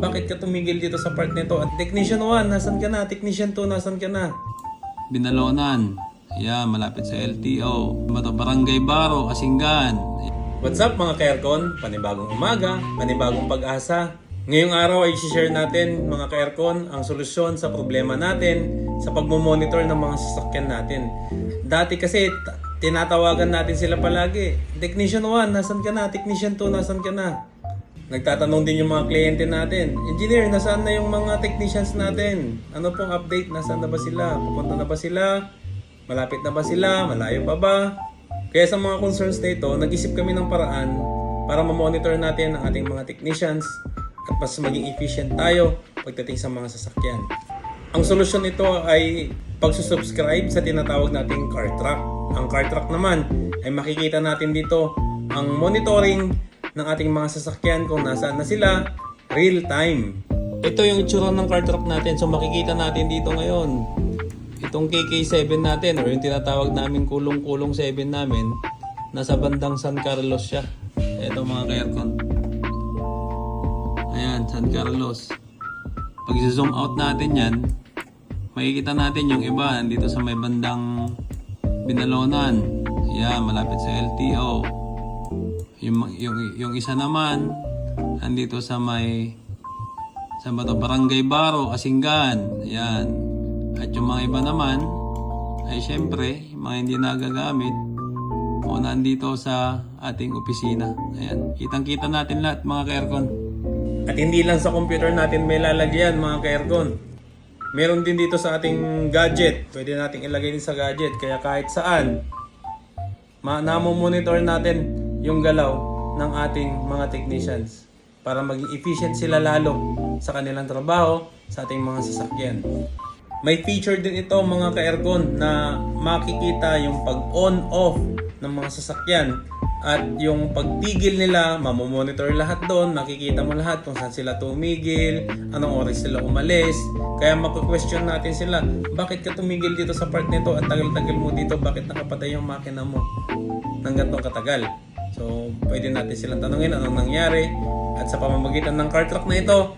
bakit ka tumigil dito sa part nito? At Technician 1, nasan ka na? Technician 2, nasan ka na? Binalonan. Ayan, malapit sa LTO. Barangay Baro, Asinggan. What's up mga ka-aircon? Panibagong umaga, panibagong pag-asa. Ngayong araw ay share natin mga ka-aircon ang solusyon sa problema natin sa pagmomonitor ng mga sasakyan natin. Dati kasi tinatawagan natin sila palagi. Technician 1, nasan ka na? Technician 2, nasan ka na? Nagtatanong din yung mga kliyente natin. Engineer, nasaan na yung mga technicians natin? Ano pong update? Nasaan na ba sila? Pupunta na ba sila? Malapit na ba sila? Malayo pa ba? Kaya sa mga concerns na ito, nag-isip kami ng paraan para ma-monitor natin ang ating mga technicians at mas maging efficient tayo pagdating sa mga sasakyan. Ang solusyon nito ay pagsusubscribe sa tinatawag nating car track. Ang car track naman ay makikita natin dito ang monitoring ng ating mga sasakyan kung nasaan na sila real time. Ito yung itsura ng car track natin. So makikita natin dito ngayon. Itong KK7 natin or yung tinatawag namin kulong-kulong 7 namin, nasa bandang San Carlos siya. Ito mga ka-aircon. Ayan, San Carlos. Pag zoom out natin yan, makikita natin yung iba nandito sa may bandang Binalonan. Ayan, malapit sa LTO. Yung isa naman nandito sa may Barangay Baro, Asinggan. Ayan. At yung mga iba naman ay syempre yung mga hindi nagagamit o nandito sa ating opisina. Ayan. Kitang-kita natin lahat mga ka-aircon. At hindi lang sa computer natin may lalagyan mga ka-aircon. Meron din dito sa ating gadget. Pwede nating ilagay din sa gadget. Kaya kahit saan, namo-monitor natin yung galaw ng ating mga technicians para maging efficient sila lalo sa kanilang trabaho sa ating mga sasakyan. May feature din ito mga ka-aircon na makikita yung pag-on-off ng mga sasakyan at yung pagpigil nila, mamomonitor lahat doon, makikita mo lahat kung saan sila tumigil, anong oras sila umalis. Kaya mako-question natin sila, bakit ka tumigil dito sa part nito at tagal-tagal mo dito, bakit nakapatay yung makina mo ng ganitong katagal? So, pwede natin silang tanungin anong nangyari at sa pamamagitan ng car track na ito,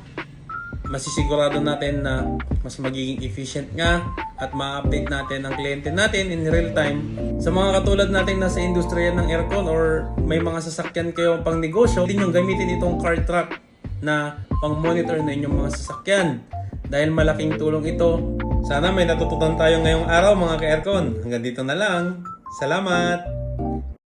masisigurado natin na mas magiging efficient nga at ma-update natin ang kliyente natin in real time. Sa mga katulad natin nasa industriya ng aircon or may mga sasakyan kayo pang negosyo, din yung gamitin itong car track na pang monitor na inyong mga sasakyan. Dahil malaking tulong ito. Sana may natutunan tayo ngayong araw mga ka-aircon. Hanggang dito na lang. Salamat!